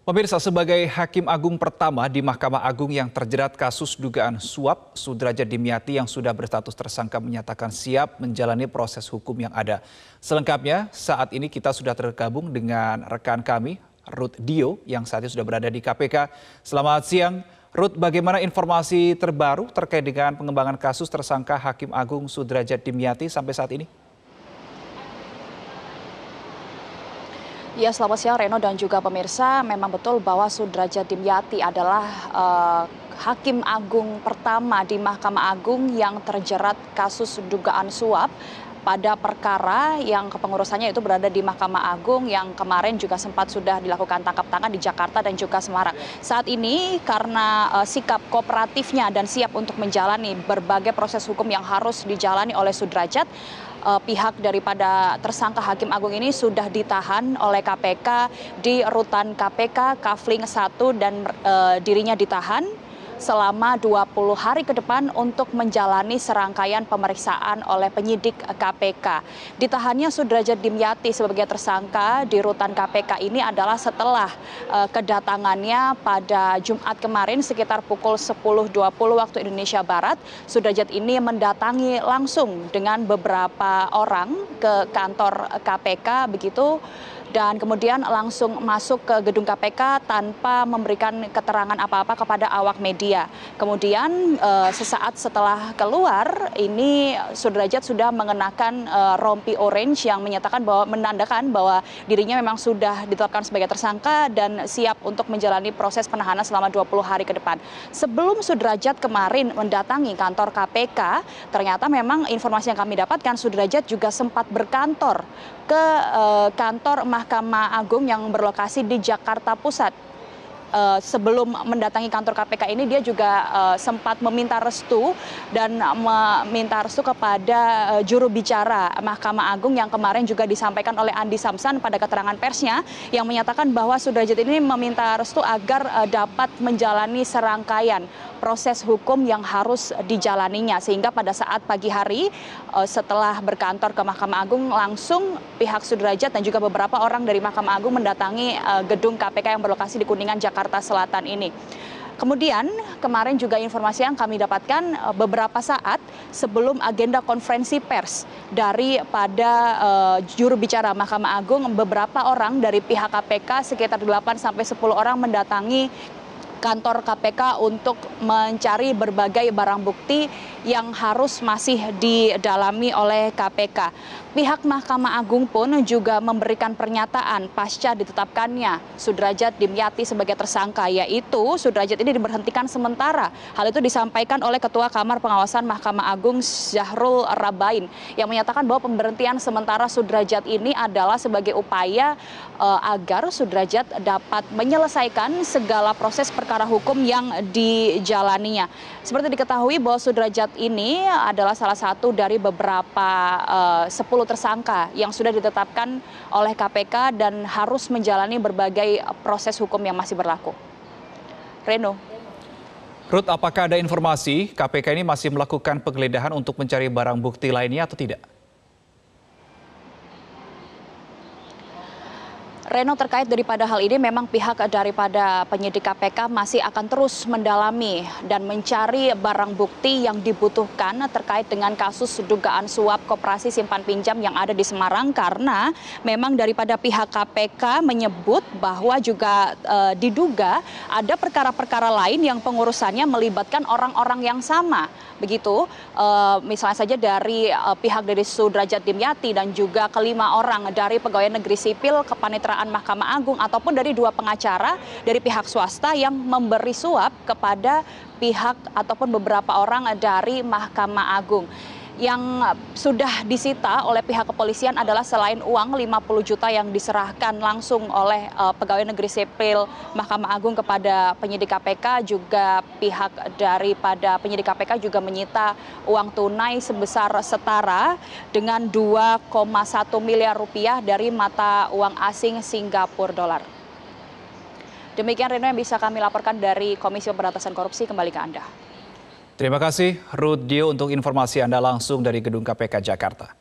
Pemirsa, sebagai Hakim Agung pertama di Mahkamah Agung yang terjerat kasus dugaan suap, Sudradjat Dimyati yang sudah berstatus tersangka menyatakan siap menjalani proses hukum yang ada. Selengkapnya, saat ini kita sudah tergabung dengan rekan kami, Ruth Dio, yang saat ini sudah berada di KPK. Selamat siang, Ruth. Bagaimana informasi terbaru terkait dengan pengembangan kasus tersangka Hakim Agung Sudradjat Dimyati sampai saat ini? Ya, selamat siang Reno dan juga pemirsa. Memang betul bahwa Sudradjat Dimyati adalah Hakim Agung pertama di Mahkamah Agung yang terjerat kasus dugaan suap pada perkara yang kepengurusannya itu berada di Mahkamah Agung yang kemarin juga sempat sudah dilakukan tangkap tangan di Jakarta dan juga Semarang. Saat ini karena sikap kooperatifnya dan siap untuk menjalani berbagai proses hukum yang harus dijalani oleh Sudradjat, pihak daripada tersangka Hakim Agung ini sudah ditahan oleh KPK di rutan KPK Kafling 1 dan dirinya ditahan selama 20 hari ke depan untuk menjalani serangkaian pemeriksaan oleh penyidik KPK. Ditahannya Sudradjat Dimyati sebagai tersangka di rutan KPK ini adalah setelah kedatangannya pada Jumat kemarin sekitar pukul 10.20 waktu Indonesia Barat. Sudradjat ini mendatangi langsung dengan beberapa orang ke kantor KPK begitu, dan kemudian langsung masuk ke gedung KPK tanpa memberikan keterangan apa-apa kepada awak media. Kemudian sesaat setelah keluar ini Sudradjat sudah mengenakan rompi orange yang menyatakan bahwa menandakan bahwa dirinya memang sudah ditetapkan sebagai tersangka dan siap untuk menjalani proses penahanan selama 20 hari ke depan. Sebelum Sudradjat kemarin mendatangi kantor KPK, ternyata memang informasi yang kami dapatkan Sudradjat juga sempat berkantor ke kantor Mahkamah Agung yang berlokasi di Jakarta Pusat. Sebelum mendatangi kantor KPK ini dia juga sempat meminta restu dan meminta restu kepada juru bicara Mahkamah Agung yang kemarin juga disampaikan oleh Andi Samsan pada keterangan persnya yang menyatakan bahwa Sudradjat ini meminta restu agar dapat menjalani serangkaian proses hukum yang harus dijalaninya, sehingga pada saat pagi hari setelah berkantor ke Mahkamah Agung langsung pihak Sudradjat dan juga beberapa orang dari Mahkamah Agung mendatangi gedung KPK yang berlokasi di Kuningan, Jakarta Selatan ini. Kemudian kemarin juga informasi yang kami dapatkan beberapa saat sebelum agenda konferensi pers daripada juru bicara Mahkamah Agung, beberapa orang dari pihak KPK sekitar 8 sampai 10 orang mendatangi kantor KPK untuk mencari berbagai barang bukti yang harus masih didalami oleh KPK. Pihak Mahkamah Agung pun juga memberikan pernyataan pasca ditetapkannya Sudradjat Dimyati sebagai tersangka, yaitu Sudradjat ini diberhentikan sementara. Hal itu disampaikan oleh Ketua Kamar Pengawasan Mahkamah Agung Zahrul Rabain yang menyatakan bahwa pemberhentian sementara Sudradjat ini adalah sebagai upaya agar Sudradjat dapat menyelesaikan segala proses perkara hukum yang dijalaninya. Seperti diketahui bahwa Sudradjat ini adalah salah satu dari beberapa 10 tersangka yang sudah ditetapkan oleh KPK dan harus menjalani berbagai proses hukum yang masih berlaku. Reno. Ruth, apakah ada informasi KPK ini masih melakukan penggeledahan untuk mencari barang bukti lainnya atau tidak? Reno, terkait daripada hal ini memang pihak daripada penyidik KPK masih akan terus mendalami dan mencari barang bukti yang dibutuhkan terkait dengan kasus dugaan suap koperasi simpan pinjam yang ada di Semarang, karena memang daripada pihak KPK menyebut bahwa juga diduga ada perkara-perkara lain yang pengurusannya melibatkan orang-orang yang sama. Begitu, misalnya saja dari pihak dari Sudradjat Dimyati dan juga kelima orang dari pegawai negeri sipil, kepaniteraan Mahkamah Agung, ataupun dari 2 pengacara dari pihak swasta yang memberi suap kepada pihak ataupun beberapa orang dari Mahkamah Agung. Yang sudah disita oleh pihak kepolisian adalah selain uang 50 juta yang diserahkan langsung oleh pegawai negeri sipil Mahkamah Agung kepada penyidik KPK, juga pihak daripada penyidik KPK juga menyita uang tunai sebesar setara dengan 2,1 miliar rupiah dari mata uang asing Singapura dolar. Demikian Reno yang bisa kami laporkan dari Komisi Pemberantasan Korupsi. Kembali ke Anda. Terima kasih Ruth Dio untuk informasi Anda langsung dari Gedung KPK Jakarta.